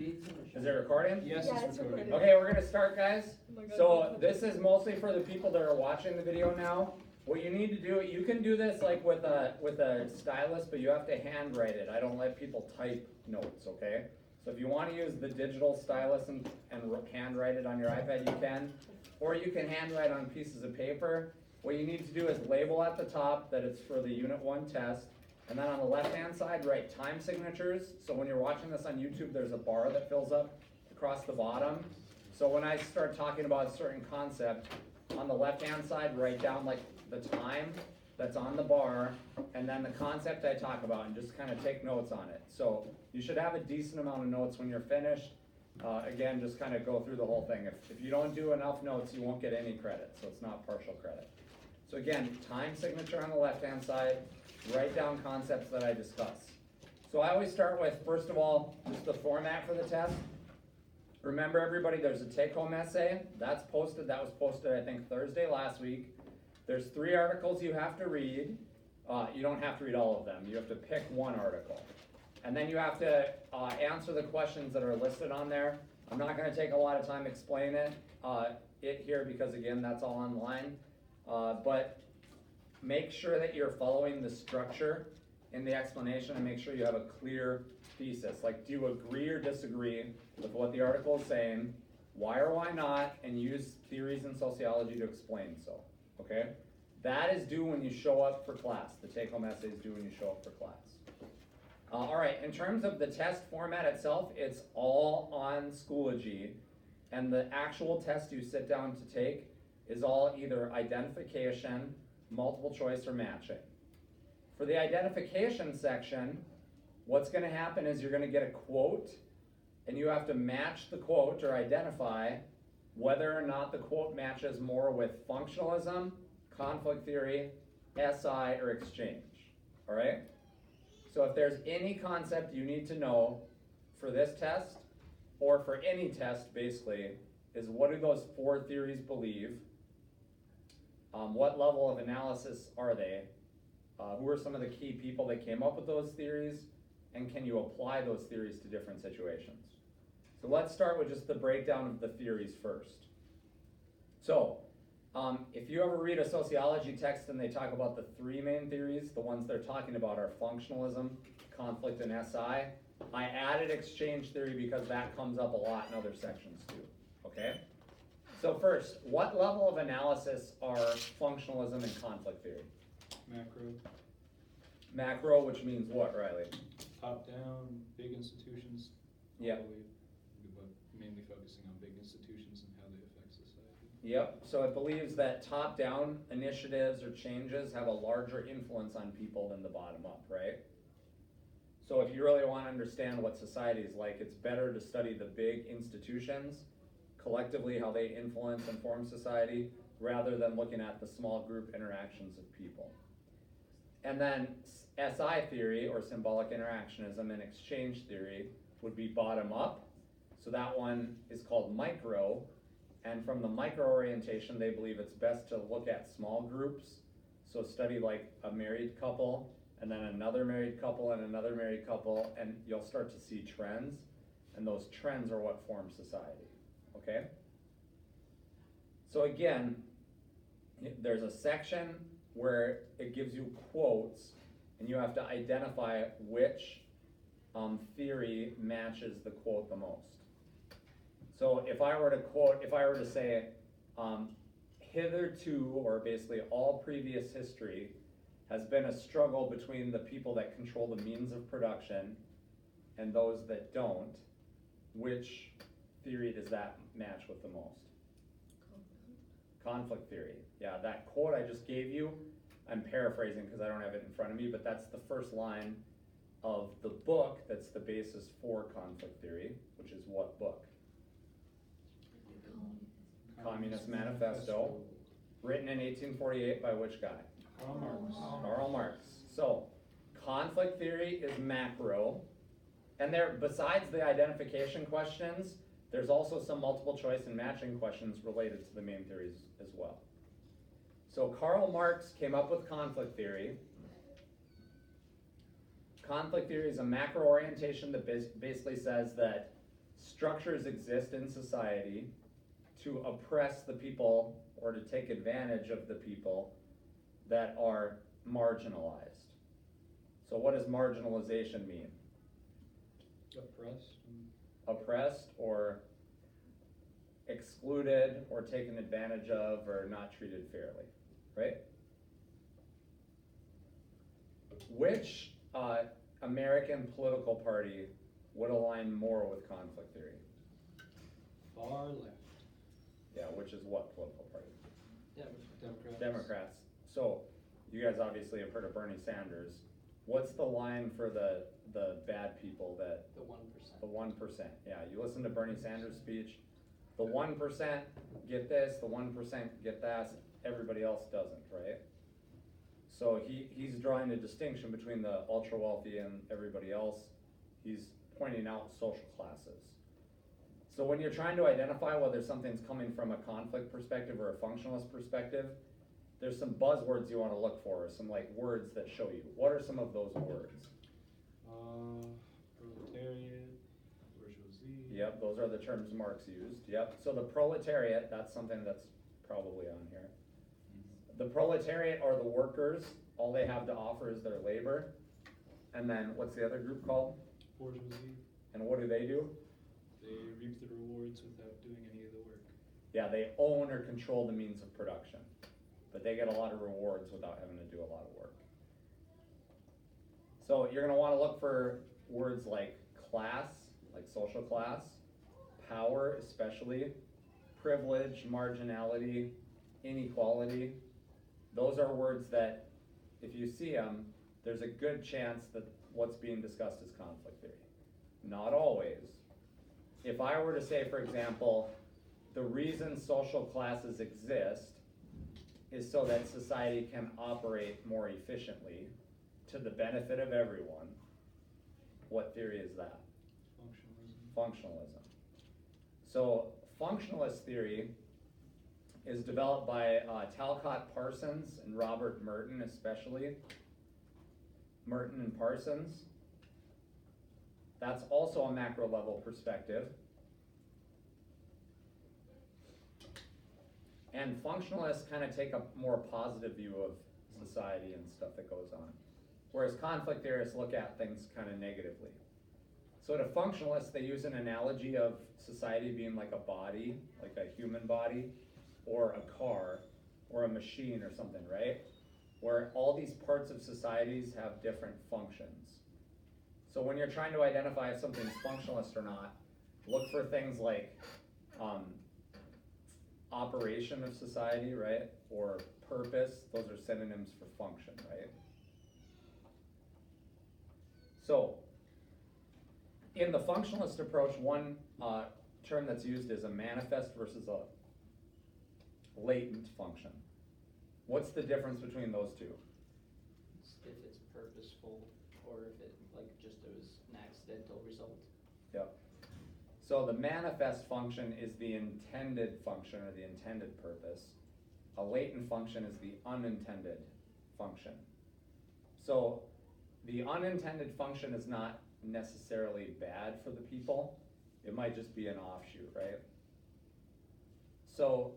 Is it recording? Yes, Yeah, it's it's recording. recording. Okay, we're gonna start, guys. Oh my God, So this is mostly for the people that are watching the video now. What you need to do, you can do this like with a stylus, but you have to handwrite it. I don't let people type notes, okay? So if you want to use the digital stylus and handwrite it on your iPad, you can. Or you can handwrite on pieces of paper. What you need to do is label at the top that it's for the Unit 1 test. And then on the left-hand side, write time signatures. So when you're watching this on YouTube, there's a bar that fills up across the bottom. So when I start talking about a certain concept, on the left-hand side, write down like the time that's on the bar, and then the concept I talk about, and just kind of take notes on it. So you should have a decent amount of notes when you're finished. Again, just kind of go through the whole thing. If you don't do enough notes, you won't get any credit, so it's not partial credit. So again, time signature on the left-hand side, write down concepts that I discuss. So I always start with, first of all, just the format for the test. Remember everybody, there's a take-home essay, that was posted I think Thursday last week. There's 3 articles you have to read. You don't have to read all of them, you have to pick one article. And then you have to answer the questions that are listed on there. I'm not gonna take a lot of time explaining it here because again, that's all online. But make sure that you're following the structure in the explanation and make sure you have a clear thesis. Like, do you agree or disagree with what the article is saying? Why or why not? And use theories in sociology to explain so, okay? That is due when you show up for class. The take-home essay is due when you show up for class. All right, in terms of the test format itself, it's all on Schoology. And the actual test you sit down to take is all either identification, multiple choice, or matching. For the identification section, what's gonna happen is you're gonna get a quote, and you have to match the quote or identify whether or not the quote matches more with functionalism, conflict theory, SI, or exchange, all right? So if there's any concept you need to know for this test, or for any test basically, is what do those 4 theories believe? What level of analysis are they? Who are some of the key people that came up with those theories? And can you apply those theories to different situations? So let's start with just the breakdown of the theories first. So, if you ever read a sociology text and they talk about the 3 main theories, the ones they're talking about are functionalism, conflict, and SI. I added exchange theory because that comes up a lot in other sections too, okay? So first, what level of analysis are functionalism and conflict theory? Macro, Macro, which means what, Riley? top down, big institutions. Yep. But mainly focusing on big institutions and how they affect society. Yep, so it believes that top-down initiatives or changes have a larger influence on people than the bottom-up, right? So if you really want to understand what society is like, it's better to study the big institutions, collectively how they influence and form society, rather than looking at the small group interactions of people. And then SI theory, or symbolic interactionism, and exchange theory would be bottom-up. So that one is called micro. And from the micro orientation, they believe it's best to look at small groups. So study like a married couple, and then another married couple, and another married couple, and you'll start to see trends. And those trends are what form society, okay? So again, there's a section where it gives you quotes, and you have to identify which theory matches the quote the most. So if I were to say, hitherto, or basically all previous history, has been a struggle between the people that control the means of production and those that don't, which theory does that match with the most? Conflict theory. Yeah, that quote I just gave you, I'm paraphrasing because I don't have it in front of me, but that's the first line of the book that's the basis for conflict theory, which is what book? Communist Manifesto, written in 1848 by which guy? Karl Marx. Karl Marx. So, conflict theory is macro, and there, besides the identification questions, there's also some multiple choice and matching questions related to the main theories as well. So Karl Marx came up with conflict theory. Conflict theory is a macro orientation that basically says that structures exist in society to oppress the people or to take advantage of the people that are marginalized. So what does marginalization mean? Oppressed and Oppressed or excluded or taken advantage of or not treated fairly, right? Which American political party would align more with conflict theory? far left. Yeah, which is what political party? Democrats. Democrats. So, you guys obviously have heard of Bernie Sanders. What's the line for the bad people that, The 1%. the 1%? Yeah, you listen to Bernie Sanders' speech, the 1% get this, the 1% get that, everybody else doesn't, right? So he's drawing a distinction between the ultra wealthy and everybody else. He's pointing out social classes. So when you're trying to identify whether something's coming from a conflict perspective or a functionalist perspective, there's some buzzwords you want to look for, some like words that show you. What are some of those words? Proletariat, bourgeoisie. Yep, those are the terms Marx used. Yep, so the proletariat, that's something that's probably on here. The proletariat are the workers, all they have to offer is their labor. And then what's the other group called? Bourgeoisie. And what do? They reap the rewards without doing any of the work. Yeah, they own or control the means of production, but they get a lot of rewards without having to do a lot of work. So you're gonna wanna look for words like class, like social class, power especially, privilege, marginality, inequality. Those are words that, if you see them, there's a good chance that what's being discussed is conflict theory. Not always. If I were to say, for example, the reason social classes exist is so that society can operate more efficiently to the benefit of everyone, what theory is that? Functionalism. Functionalism. So functionalist theory is developed by Talcott Parsons and Robert Merton especially. Merton and Parsons. That's also a macro level perspective. And functionalists kind of take a more positive view of society and stuff that goes on. Whereas conflict theorists look at things kind of negatively. So to functionalists, they use an analogy of society being like a body, like a human body, or a car, or a machine or something, right? Where all these parts of societies have different functions. So when you're trying to identify if something's functionalist or not, look for things like operation of society, right? Or purpose, those are synonyms for function, right? So, in the functionalist approach, one term that's used is a manifest versus a latent function. What's the difference between those two? If it's purposeful or if it like just it was an accidental result. Yep. So the manifest function is the intended function or the intended purpose. A latent function is the unintended function. So the unintended function is not necessarily bad for the people. It might just be an offshoot, right? So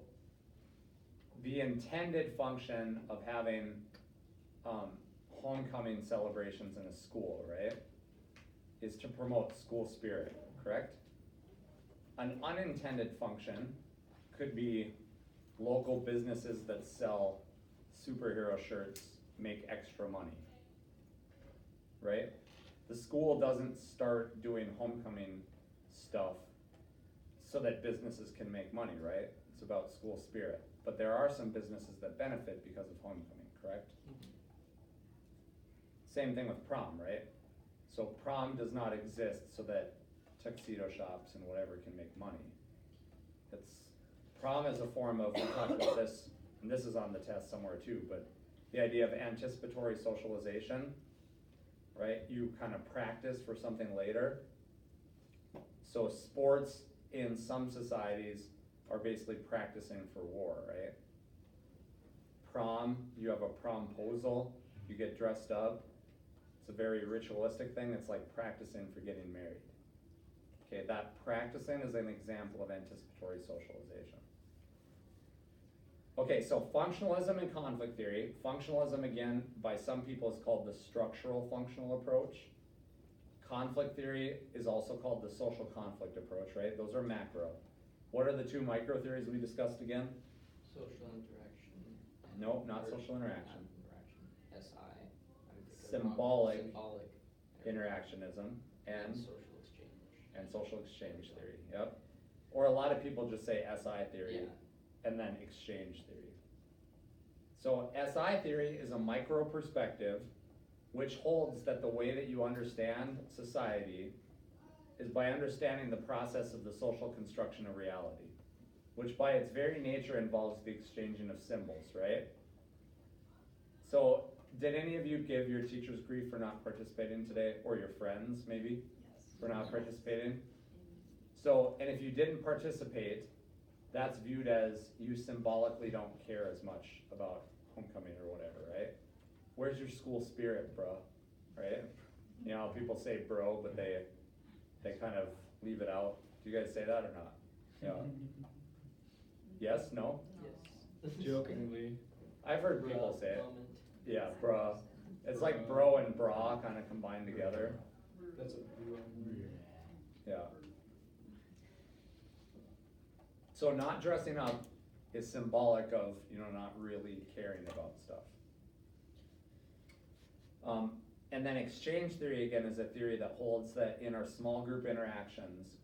the intended function of having homecoming celebrations in a school, right, is to promote school spirit, correct? An unintended function could be local businesses that sell superhero shirts make extra money, right? The school doesn't start doing homecoming stuff so that businesses can make money, right? It's about school spirit. But there are some businesses that benefit because of homecoming, correct? Same thing with prom, right? So prom does not exist so that tuxedo shops and whatever can make money. Prom is a form of, we talked about this, and this is on the test somewhere too, but the idea of anticipatory socialization, right? You kind of practice for something later. So sports in some societies are basically practicing for war, right? Prom, you have a promposal, you get dressed up. It's a very ritualistic thing. It's like practicing for getting married. Okay, that practicing is an example of anticipatory socialization. Okay, so functionalism and conflict theory. Functionalism, again, by some people is called the structural functional approach. Conflict theory is also called the social conflict approach, right? Those are macro. What are the two micro theories we discussed again? Social interaction. and- Nope, not or social interaction. not interaction, SI. I'm thinking of Symbolic Symbolic. Interactionism and social exchange. social exchange theory, yep. Or a lot of people just say SI theory Yeah. and then exchange theory. So SI theory is a micro perspective which holds that the way that you understand society is by understanding the process of the social construction of reality, which by its very nature involves the exchanging of symbols, right? So, did any of you give your teachers grief for not participating today, or your friends maybe, for not participating? So, and if you didn't participate, that's viewed as you symbolically don't care as much about homecoming or whatever, right? Where's your school spirit, bro? Right? You know, people say bro, but they kind of leave it out. Do you guys say that or not? Yeah. Yes? No? Yes. Jokingly. I've heard people Bruh say it. moment. Yeah, bruh. It's like bro and bra kind of combined together. That's a Yeah. So not dressing up is symbolic of, you know, not really caring about stuff. And then exchange theory, again, is a theory that holds that in our small group interactions,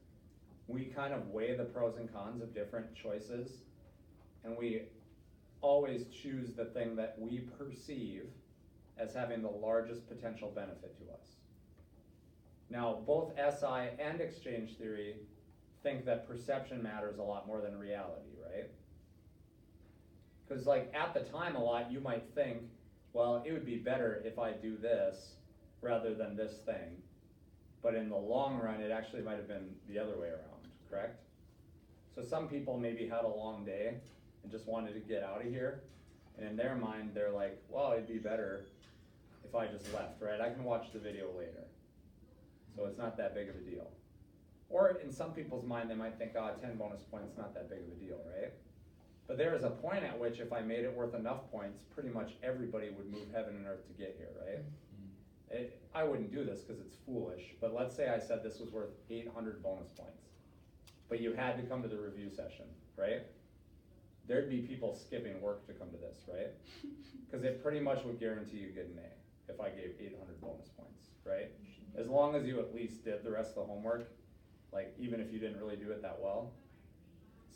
we kind of weigh the pros and cons of different choices, and we always choose the thing that we perceive as having the largest potential benefit to us. Now, both SI and exchange theory think that perception matters a lot more than reality, right? Because like at the time a lot, you might think, well, it would be better if I do this rather than this thing. But in the long run, it actually might have been the other way around, correct? So some people maybe had a long day and just wanted to get out of here. And in their mind, they're like, well, it'd be better if I just left, right? I can watch the video later. So it's not that big of a deal. Or in some people's mind, they might think, 10 bonus points, not that big of a deal, right? But there is a point at which if I made it worth enough points, pretty much everybody would move heaven and earth to get here, right? I wouldn't do this because it's foolish, but let's say I said this was worth 800 bonus points, but you had to come to the review session, right? There'd be people skipping work to come to this, right? Because it pretty much would guarantee you get an A if I gave 800 bonus points, right? As long as you at least did the rest of the homework, like even if you didn't really do it that well.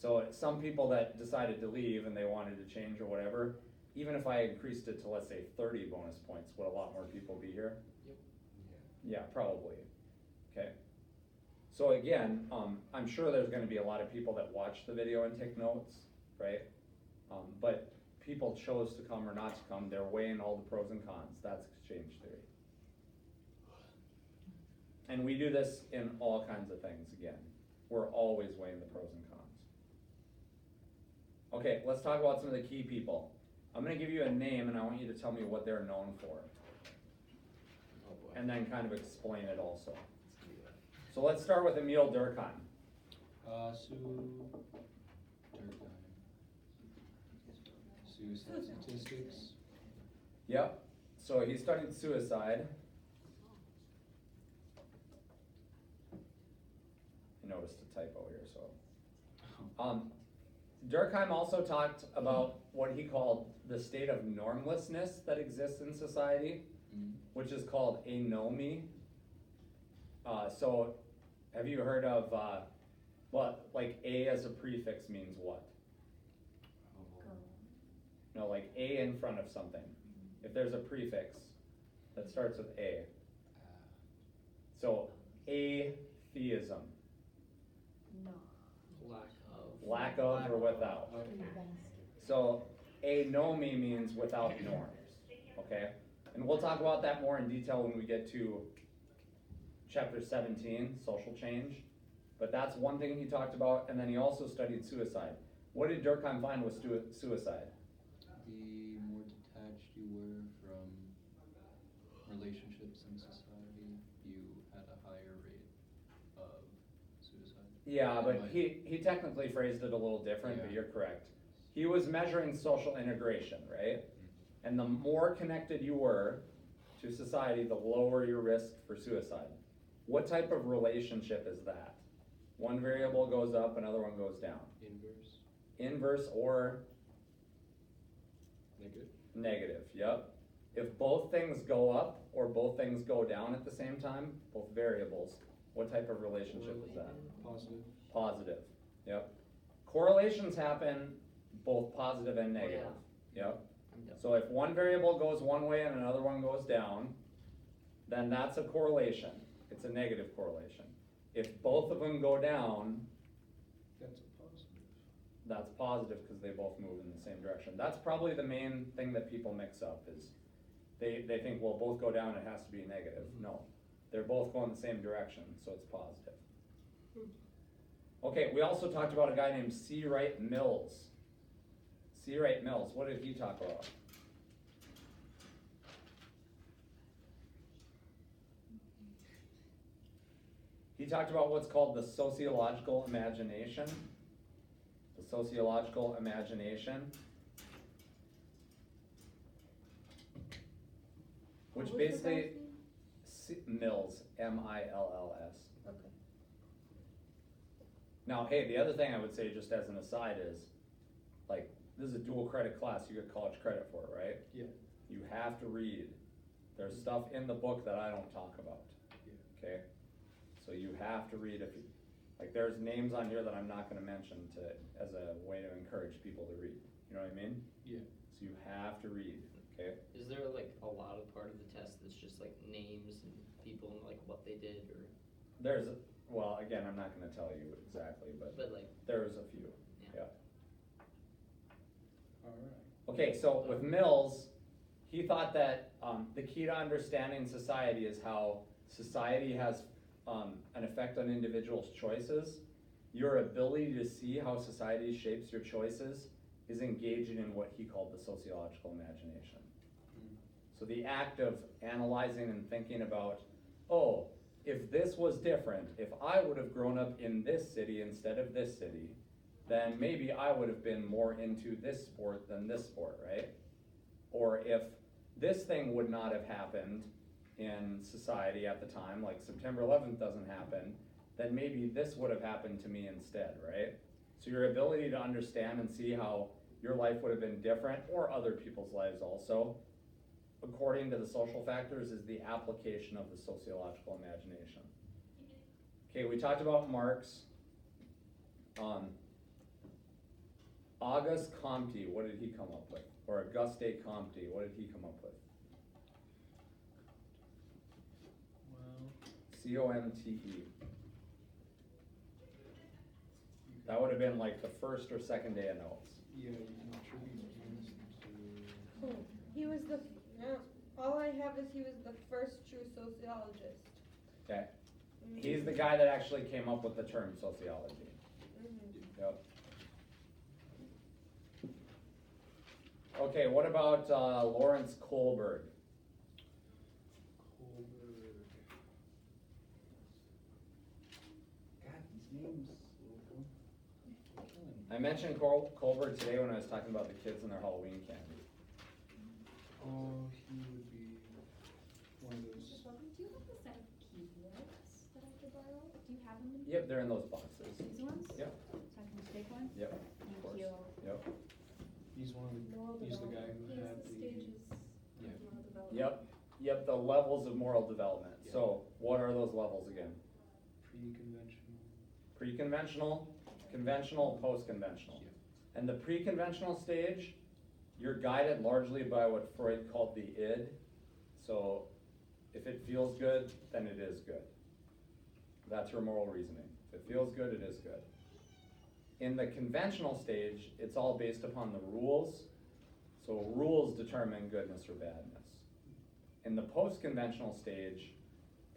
So some people that decided to leave and they wanted to change or whatever, even if I increased it to, let's say, 30 bonus points, would a lot more people be here? Yep. Yeah, probably. Okay. So again, I'm sure there's gonna be a lot of people that watch the video and take notes, right? But people chose to come or not to come, they're weighing all the pros and cons. That's exchange theory. And we do this in all kinds of things again. We're always weighing the pros and cons. Okay, let's talk about some of the key people. I'm gonna give you a name and I want you to tell me what they're known for. Oh boy. And then kind of explain it also. So let's start with Emil Durkheim. Sue Durkheim. Suicide statistics. Yep, so he studied suicide. I noticed a typo here, so. Durkheim also talked about what he called the state of normlessness that exists in society, which is called anomie. So, have you heard of, what, like A as a prefix means what? No, like A in front of something. If there's a prefix that starts with A. So, atheism. No. Lack of. Lack of or without. So anomie means without norms, okay? And we'll talk about that more in detail when we get to chapter 17, social change. But that's one thing he talked about, and then he also studied suicide. What did Durkheim find with suicide? The more detached you were from relationships in society, you had a higher rate of Yeah, but Right. he technically phrased it a little different, but Yeah. you're correct. He was measuring social integration, right? And the more connected you were to society, the lower your risk for suicide. What type of relationship is that? One variable goes up, another one goes down. Inverse, Inverse or negative. negative, yep. If both things go up or both things go down at the same time, both variables, what type of relationship is that? Correlated. Positive. Positive, yep. Correlations happen both positive and Oh, negative, yep. I'm done. So if one variable goes one way and another one goes down, then that's a correlation. It's a negative correlation. If both of them go down, That's a positive. that's positive because they both move in the same direction. That's probably the main thing that people mix up is they think, well, both go down, it has to be negative. No, they're both going the same direction, so it's positive. Okay, we also talked about a guy named C. Wright Mills. C. Wright Mills, what did he talk about? He talked about what's called the sociological imagination. The sociological imagination. Which What was the basically, guy's Mills, M-I-L-L-S. name? Okay. Now, hey, the other thing I would say just as an aside is, like, this is a dual credit class, you get college credit for it, right? Yeah. You have to read. There's stuff in the book that I don't talk about, Yeah. okay? So you have to read if you, like, there's names on here that I'm not gonna mention as a way to encourage people to read, you know what I mean? Yeah. So you have to read, okay? Is there like a lot of part of the test that's just like names and people and like what they did or, There's, well, again, I'm not gonna tell you exactly, but but like, there's a few, Yeah. yeah. All right. Okay, so with Mills, he thought that the key to understanding society is how society has an effect on individuals' choices. Your ability to see how society shapes your choices is engaging in what he called the sociological imagination. So the act of analyzing and thinking about, oh, if this was different, if I would have grown up in this city instead of this city, then maybe I would have been more into this sport than this sport, right? Or if this thing would not have happened in society at the time, like September 11th doesn't happen, then maybe this would have happened to me instead, right? So your ability to understand and see how your life would have been different, or other people's lives also, according to the social factors, is the application of the sociological imagination. Okay, we talked about Marx. Auguste Comte, what did he come up with? Or Auguste Comte, what did he come up with? Well, C-O-M-T-E. That would have been like the first or second day of notes. yeah, you can attribute things to. Oh, he was the, all I have is he was the first true sociologist. Okay, he's the guy that actually came up with the term sociology. Mhm. Yep. Okay, what about Lawrence Kohlberg? Kohlberg. God, these names. I mentioned Kohlberg today when I was talking about the kids and their Halloween candy. Oh, he would be one of those. Mr. Bowden, do you have a set of keyboards that I could borrow? Do you have them? Yep, they're in those boxes. These ones? Yep. So I can just take one? Yep, of Thank course. you. Yep, He's one of the. Moral He's the guy development. who He has had the the. stages Yeah. of moral development. yep, the levels of moral development. Yeah. So, what are those levels again? Pre-conventional. Pre-conventional, conventional, post-conventional. Yeah. And the pre-conventional stage, you're guided largely by what Freud called the id. So if it feels good, then it is good. That's your moral reasoning. If it feels good, it is good. In the conventional stage, it's all based upon the rules. So rules determine goodness or badness. In the post-conventional stage,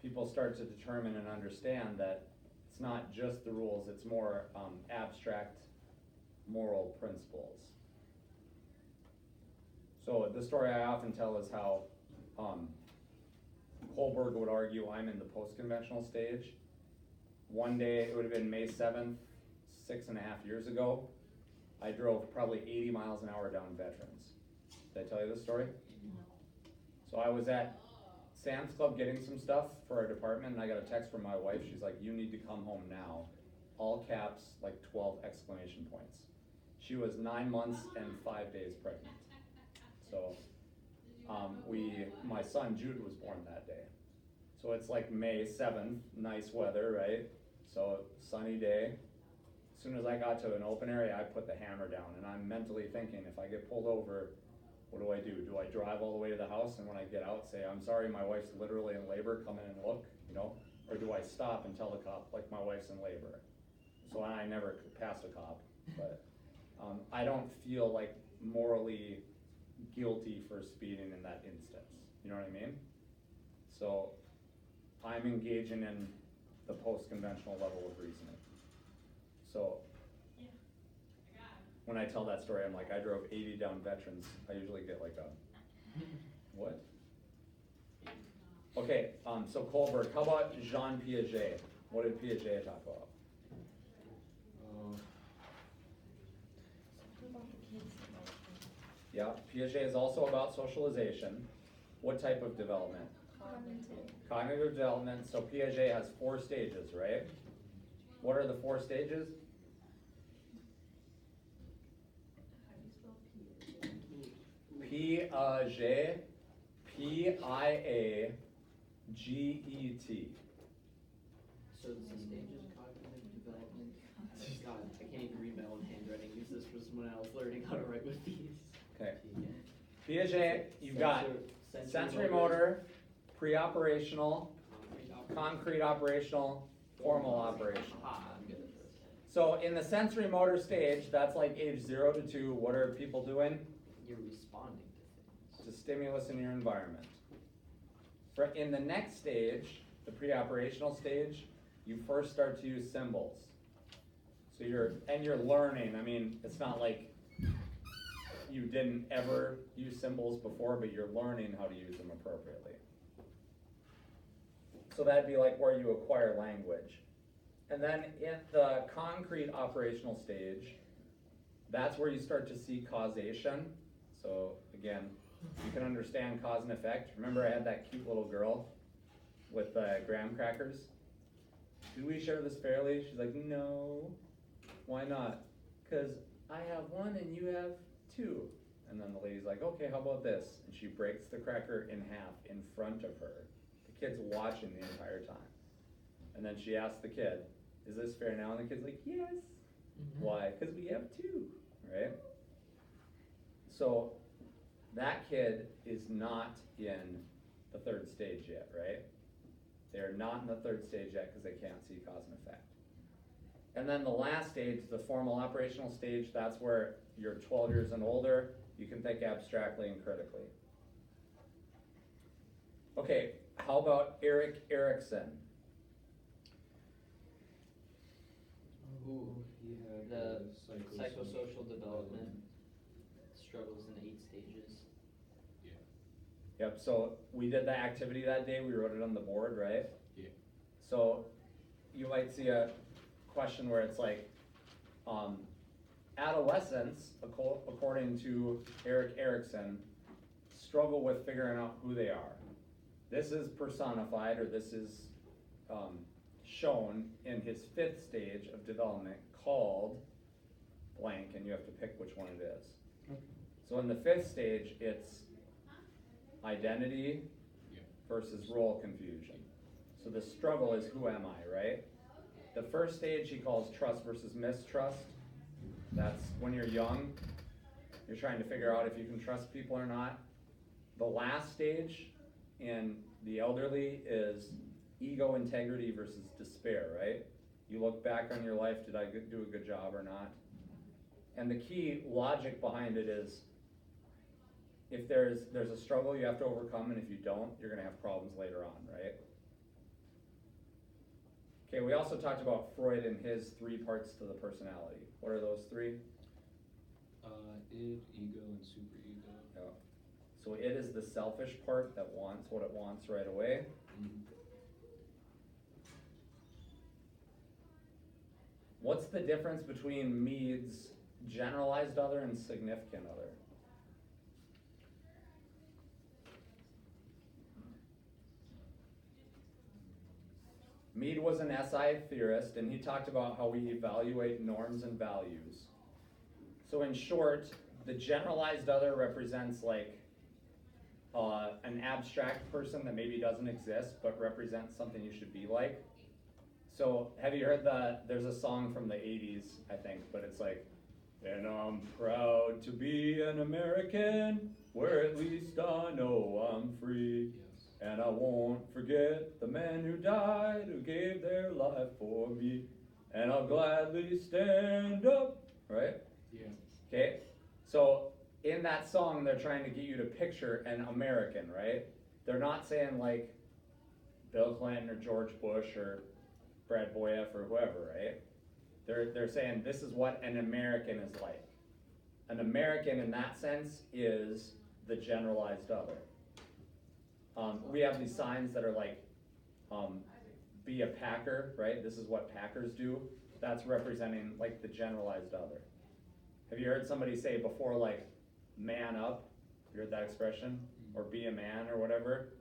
people start to determine and understand that it's not just the rules, it's more abstract moral principles. So the story I often tell is how Kohlberg would argue I'm in the post-conventional stage. one day, it would have been May 7th, 6.5 years ago. I drove probably 80 miles an hour down Veterans. Did I tell you this story? So I was at Sam's Club getting some stuff for our department, and I got a text from my wife. She's like, "You need to come home now." All caps, like 12 exclamation points. She was 9 months and 5 days pregnant. So, my son Jude was born that day. So it's like May 7th, nice weather, right? So sunny day. As soon as I got to an open area, I put the hammer down, and I'm mentally thinking, if I get pulled over, what do? Do I drive all the way to the house, and when I get out say, "I'm sorry, my wife's literally in labor, come in and look," you know? Or do I stop and tell the cop, like, my wife's in labor? So I never passed a cop, but I don't feel like morally guilty for speeding in that instance, you know what I mean? So I'm engaging in the post-conventional level of reasoning. So when I tell that story, I'm like, I drove 80 down Veterans. I usually get like a, what? Okay, so Kohlberg, how about Jean Piaget? What did Piaget talk about? Yeah, Piaget is also about socialization. What type of development? Cognitive development. So Piaget has 4 stages, right? What are the 4 stages? Piaget, Piaget. So it's the stages of cognitive development. God, I can't even read my own handwriting because this was when I was learning how to write with these. Okay. Piaget, you've got sensory motor, pre-operational, concrete operational, formal operational. Ah, I'm good at this. So in the sensory motor stage, that's like age 0 to 2, what are people doing? You're responding to things. To stimulus in your environment. In the next stage, the pre-operational stage, you first start to use symbols. So you're learning. I mean, it's not like you didn't ever use symbols before, but you're learning how to use them appropriately. So that'd be like where you acquire language. And then in the concrete operational stage, that's where you start to see causation. So again, you can understand cause and effect. Remember I had that cute little girl with graham crackers? Do we share this fairly? She's like, no. Why not? Because I have 1 and you have 2. And then the lady's like, okay, how about this? And she breaks the cracker in half in front of her. The kid's watching the entire time. And then she asks the kid, is this fair now? And the kid's like, yes. Mm-hmm. Why? Because we have 2, right? So that kid is not in the 3rd stage yet, right? They're not in the 3rd stage yet because they can't see cause and effect. And then the last stage, the formal operational stage, that's where you're 12 years and older, you can think abstractly and critically. Okay, how about Erik Erikson? Ooh, he had The psychosocial psychosocial development struggles in 8 stages. Yep, so we did the activity that day, we wrote it on the board, right? Yeah. So you might see a question where it's like, adolescents, according to Erik Erikson, struggle with figuring out who they are. This is personified, or this is shown in his 5th stage of development called blank, and you have to pick which one it is. Okay. So in the 5th stage, it's identity versus role confusion. So the struggle is, who am I, right? The 1st stage he calls trust versus mistrust. That's when you're young, you're trying to figure out if you can trust people or not. The last stage in the elderly is ego integrity versus despair, right? You look back on your life, did I do a good job or not? And the key logic behind it is, if there's a struggle you have to overcome, and if you don't, you're gonna have problems later on, right? Okay, we also talked about Freud and his 3 parts to the personality. What are those 3? Id, ego, and superego. Yeah. So it is the selfish part that wants what it wants right away. What's the difference between Mead's generalized other and significant other? Mead was an SI theorist, and he talked about how we evaluate norms and values. So in short, the generalized other represents like an abstract person that maybe doesn't exist, but represents something you should be like. So have you heard there's a song from the 80s, I think, but it's like, and I'm proud to be an American, where at least I know I'm free. Yes. And I won't forget the men who died, who gave their life for me. And I'll gladly stand up, right? Yeah. Okay? So in that song, they're trying to get you to picture an American, right? They're not saying like Bill Clinton or George Bush or Brad Boyev or whoever, right? They're saying this is what an American is like. An American in that sense is the generalized other. We have these signs that are like, be a Packer, right? This is what Packers do. That's representing like the generalized other. Have you heard somebody say before like, man up? You heard that expression? Or be a man or whatever?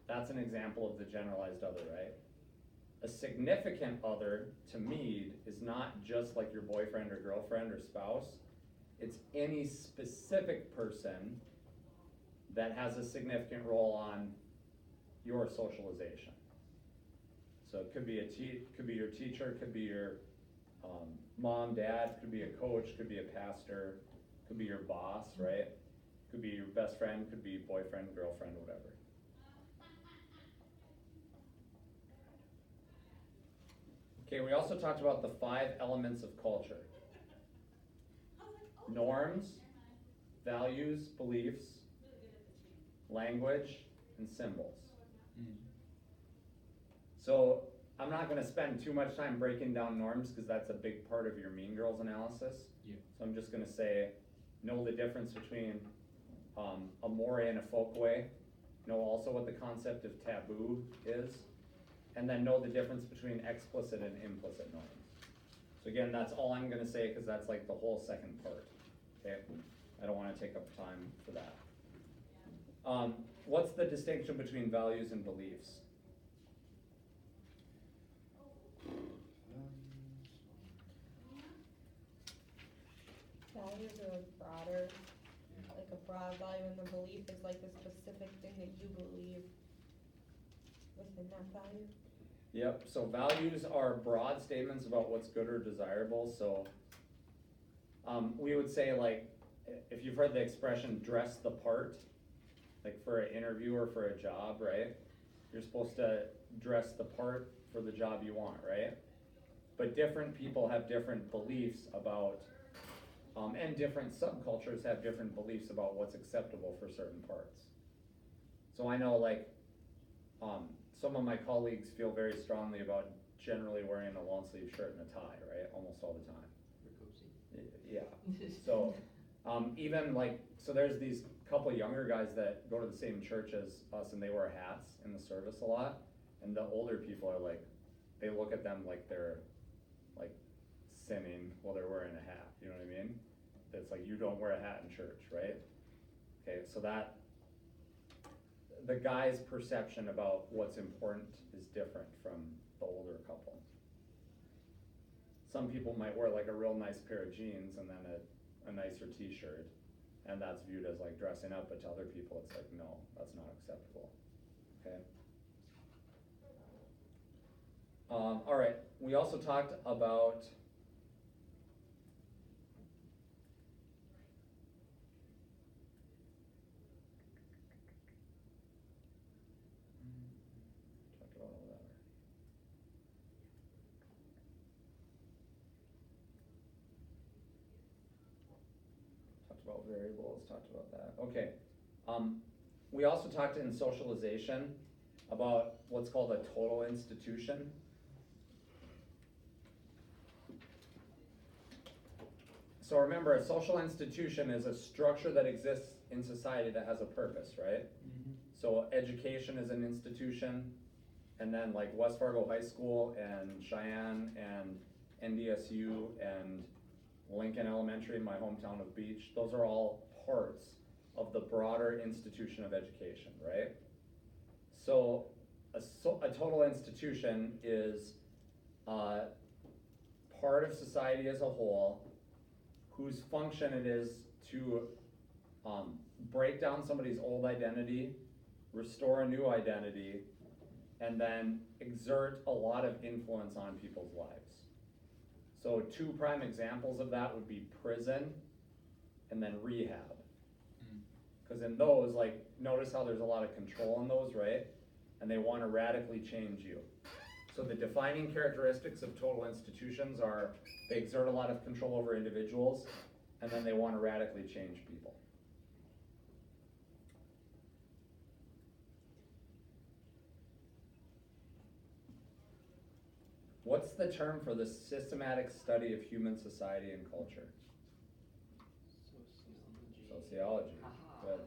That's an example of the generalized other, right? A significant other, to Mead, is not just like your boyfriend or girlfriend or spouse. It's any specific person that has a significant role on your socialization. So it could be could be your teacher, could be your mom, dad, could be a coach, could be a pastor, could be your boss, right? Could be your best friend, could be boyfriend, girlfriend, whatever. Okay, we also talked about the 5 elements of culture. Norms, values, beliefs, language, and symbols. So I'm not going to spend too much time breaking down norms because that's a big part of your Mean Girls analysis. Yeah. So I'm just going to say, know the difference between a more and a folkway. Know also what the concept of taboo is. And then know the difference between explicit and implicit norms. So again, that's all I'm going to say because that's like the whole second part. Okay, I don't want to take up time for that. What's the distinction between values and beliefs? Values are like broader, like a broad value, and the belief is like the specific thing that you believe within that value. Yep, so values are broad statements about what's good or desirable, so we would say like, if you've heard the expression dress the part, like for an interview or for a job, right? You're supposed to dress the part for the job you want, right? But different people have different beliefs about, and different subcultures have different beliefs about what's acceptable for certain parts. So I know like, some of my colleagues feel very strongly about generally wearing a long sleeve shirt and a tie, right? Almost all the time. Yeah, so, even like, so there's these couple younger guys that go to the same church as us and they wear hats in the service a lot. And the older people are like, they look at them like they're like sinning while they're wearing a hat, you know what I mean? It's like, you don't wear a hat in church, right? Okay, so that, the guy's perception about what's important is different from the older couple. Some people might wear like a real nice pair of jeans and then a nicer t-shirt, and that's viewed as like dressing up, but to other people it's like, no, that's not acceptable, okay? All right, we also talked about about variables, talked about that. Okay. We also talked in socialization about what's called a total institution. So remember, a social institution is a structure that exists in society that has a purpose, right? Mm-hmm. So education is an institution, and then like West Fargo High School and Cheyenne and NDSU and Lincoln Elementary in my hometown of Beach, those are all parts of the broader institution of education, right? So a total institution is part of society as a whole whose function it is to break down somebody's old identity, restore a new identity, and then exert a lot of influence on people's lives. So two prime examples of that would be prison and then rehab. Because in those, like, notice how there's a lot of control in those, right? And they want to radically change you. So the defining characteristics of total institutions are they exert a lot of control over individuals, and then they want to radically change people. What's the term for the systematic study of human society and culture? Sociology. Haha. Good.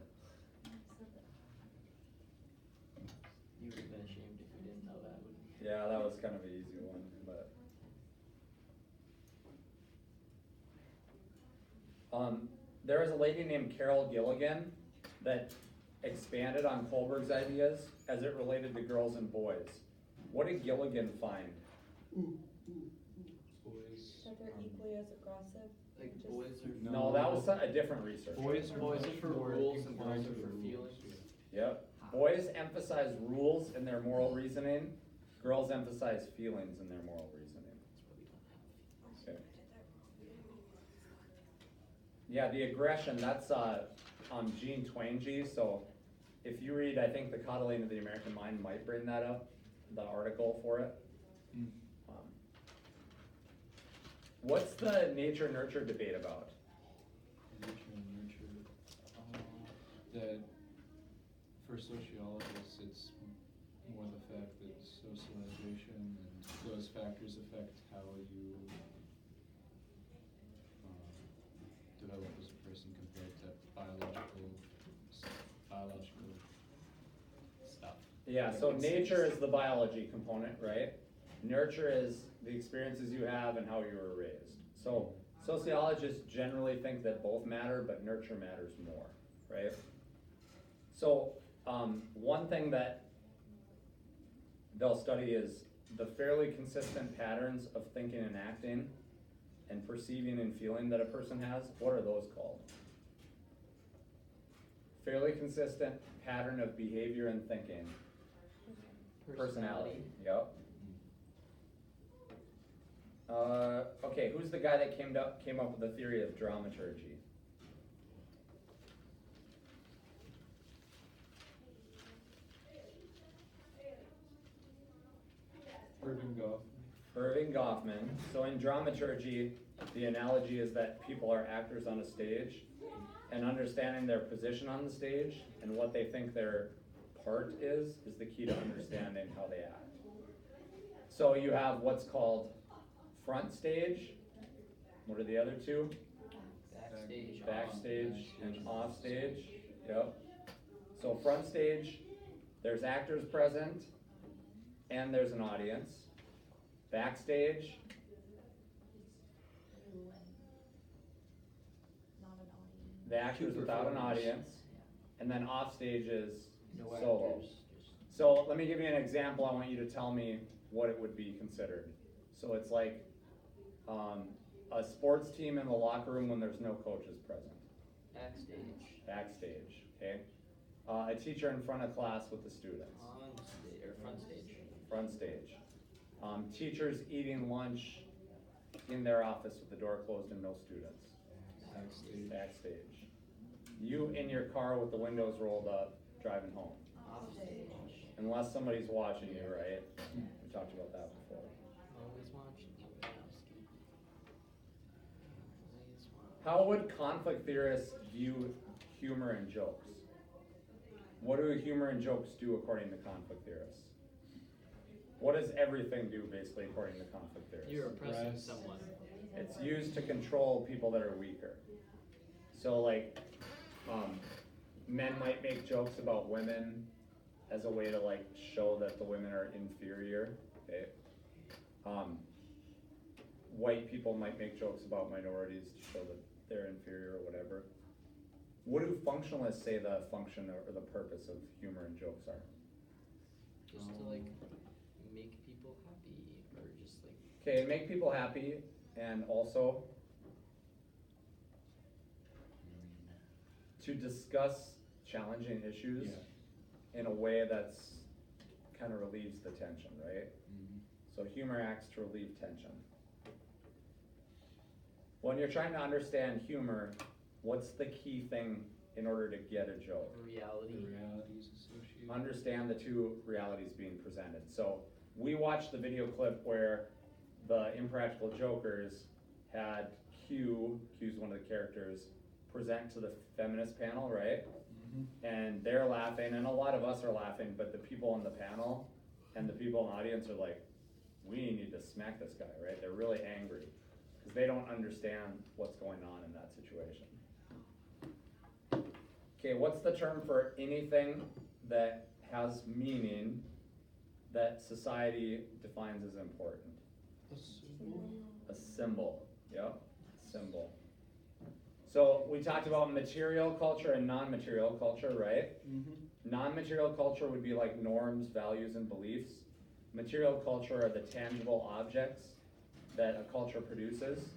You would have been ashamed if you didn't know that, wouldn't you? Yeah, that was kind of an easy one, but. There was a lady named Carol Gilligan that expanded on Kohlberg's ideas as it related to girls and boys. What did Gilligan find? Boys. That they're equally as aggressive. Like Just- boys are. No, that was a different research. Boys are Boys much are for more rules and inclined girls are to for rules. feelings. Yep. Boys emphasize rules in their moral reasoning. Girls emphasize feelings in their moral reasoning. Okay. Yeah, the aggression, that's Jean Twenge. So if you read, I think The Coddling of the American Mind might bring that up, the article for it. Mm. What's the nature-nurture debate about? Nature and nurture. That for sociologists, it's more the fact that socialization and those factors affect how you develop as a person compared to biological stuff. Yeah, so nature is the biology component, right? Nurture is the experiences you have and how you were raised. So sociologists generally think that both matter, but nurture matters more, right? So one thing that they'll study is the fairly consistent patterns of thinking and acting and perceiving and feeling that a person has. What are those called? Fairly consistent pattern of behavior and thinking. Personality. Yep. Okay, who's the guy that came up with the theory of dramaturgy? Irving Goff. Irving Goffman. So in dramaturgy, the analogy is that people are actors on a stage, and understanding their position on the stage and what they think their part is the key to understanding how they act. So you have what's called front stage. What are the other two? Backstage. Backstage and off stage. Yep. So front stage, there's actors present and there's an audience. Backstage, Not an audience. the actors Two without an performers. audience. And then off stage is No solo. actors, just. So let me give you an example. I want you to tell me what it would be considered. So it's like a sports team in the locker room when there's no coaches present. Backstage. Backstage, okay? A teacher in front of class with the students. On stage, or front stage. Front stage. Teachers eating lunch in their office with the door closed and no students. Backstage. Backstage. You in your car with the windows rolled up, driving home. Off stage. Unless somebody's watching you, right? We talked about that before. Always watching you, Wazowski. Always watching. How would conflict theorists view humor and jokes? What do humor and jokes do according to conflict theorists? What does everything do basically according to conflict theorists? You're oppressing Suppress. someone. It's used to control people that are weaker. So like, men might make jokes about women as a way to like show that the women are inferior, okay? white people might make jokes about minorities to show that they're inferior or whatever. What do functionalists say the function or the purpose of humor and jokes are? Just to like make people happy, or just like Okay, make people happy, and also to discuss challenging issues Yeah. in a way that's kind of relieves the tension, right? Mhm. So humor acts to relieve tension. When you're trying to understand humor, what's the key thing in order to get a joke? reality. The realities associated. Understand the two realities being presented. So we watched the video clip where the Impractical Jokers had Q's one of the characters, present to the feminist panel, right? Mhm. And they're laughing, and a lot of us are laughing, but the people on the panel and the people in the audience are like, we need to smack this guy, right? They're really angry, because they don't understand what's going on in that situation. Okay, what's the term for anything that has meaning that society defines as important? A symbol? A symbol, yep, symbol. So we talked about material culture and non-material culture, right? Mhm. Non-material culture would be like norms, values, and beliefs. Material culture are the tangible objects that a culture produces,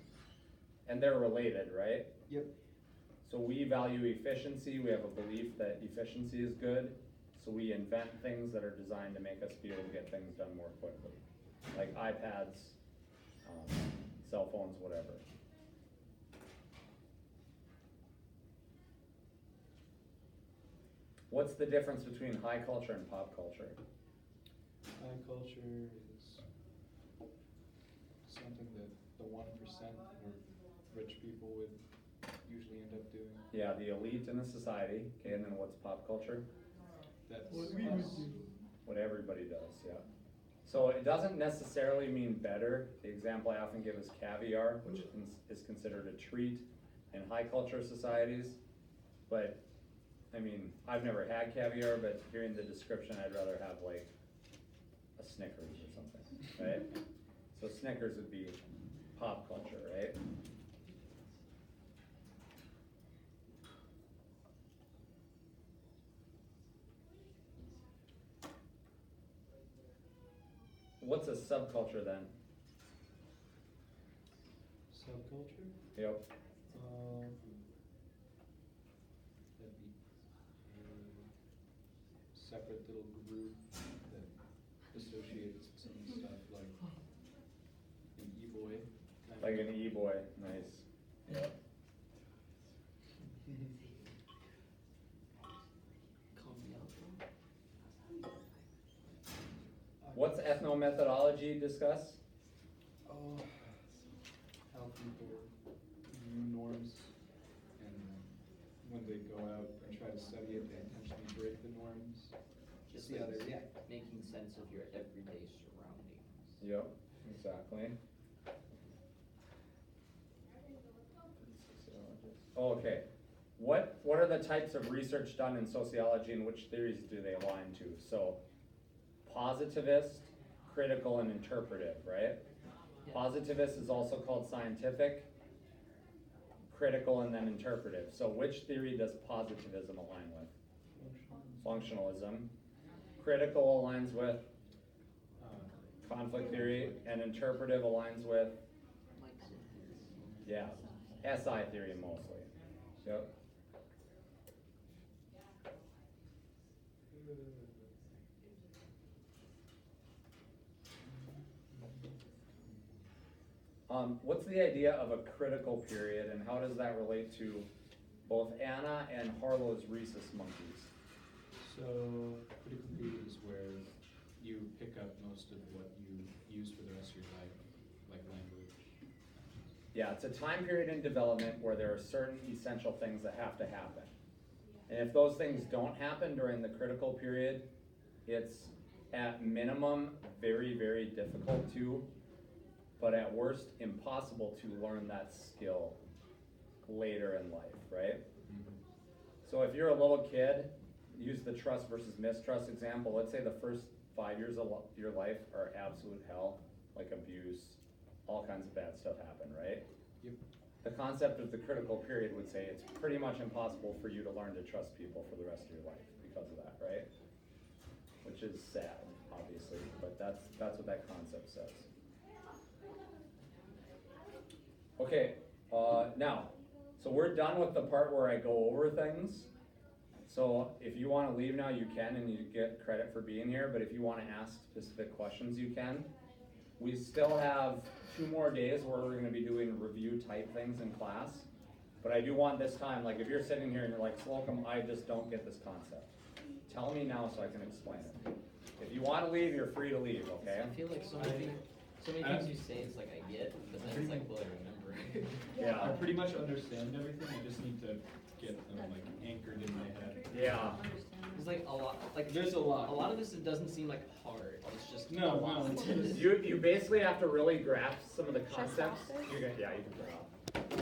and they're related, right? Yep. So we value efficiency, we have a belief that efficiency is good, so we invent things that are designed to make us be able to get things done more quickly. Like iPads, cell phones, whatever. What's the difference between high culture and pop culture? High culture is something that the 1% or rich people would usually end up doing. Yeah, the elite in a society, okay, and then what's pop culture? That's What us. we would do. What everybody does, yeah. So it doesn't necessarily mean better. The example I often give is caviar, which is considered a treat in high culture societies. But, I mean, I've never had caviar, but hearing the description, I'd rather have like a Snickers or something, right? So Snickers would be pop culture, right? What's a subculture then? Subculture? Yep. That'd be a separate little group that associates some stuff like an e-boy. kind Like of. an e-boy, nice. Yep. Call me out. What's ethnomethodology discuss? Oh, how people view norms, and when they go out and try to study it, they intentionally break the norms. Just See how like they react. making sense of your everyday surroundings. Yep, exactly. Oh, okay. What are the types of research done in sociology, and which theories do they align to? So, positivist, critical, and interpretive, right? Yeah. Positivist is also called scientific, critical, and then interpretive. So which theory does positivism align with? Functionalism. Critical aligns with conflict theory, and interpretive aligns with, yeah, SI theory mostly. Yep. What's the idea of a critical period, and how does that relate to both Anna and Harlow's rhesus monkeys? So, critical period is where you pick up most of what you use for the rest of your life, like language. Yeah, it's a time period in development where there are certain essential things that have to happen. And if those things don't happen during the critical period, it's at minimum very, very difficult to, but at worst impossible to learn that skill later in life, right? So if you're a little kid, use the trust versus mistrust example. Let's say the first 5 years of your life are absolute hell, like abuse, all kinds of bad stuff happen, right? Yep. The concept of the critical period would say it's pretty much impossible for you to learn to trust people for the rest of your life because of that, right? Which is sad, obviously, but that's what that concept says. Okay, now, so we're done with the part where I go over things. So if you wanna leave now, you can, and you get credit for being here, but if you wanna ask specific questions, you can. We still have 2 more days where we're gonna be doing review type things in class. But I do want this time, like if you're sitting here and you're like, Slocum, I just don't get this concept. Tell me now so I can explain it. If you wanna leave, you're free to leave, okay? I feel like so many things you say, it's like I get, but then it's like, will I remember? Yeah. I pretty much understand everything, I just need to get them like anchored in my head. Yeah. It's like a lot, like There's a lot. A lot of this, it doesn't seem like hard, it's just No, a lot. no, it's just- You basically have to really grasp some of the Should I concepts. stop this? You're gonna, yeah, you can turn it off.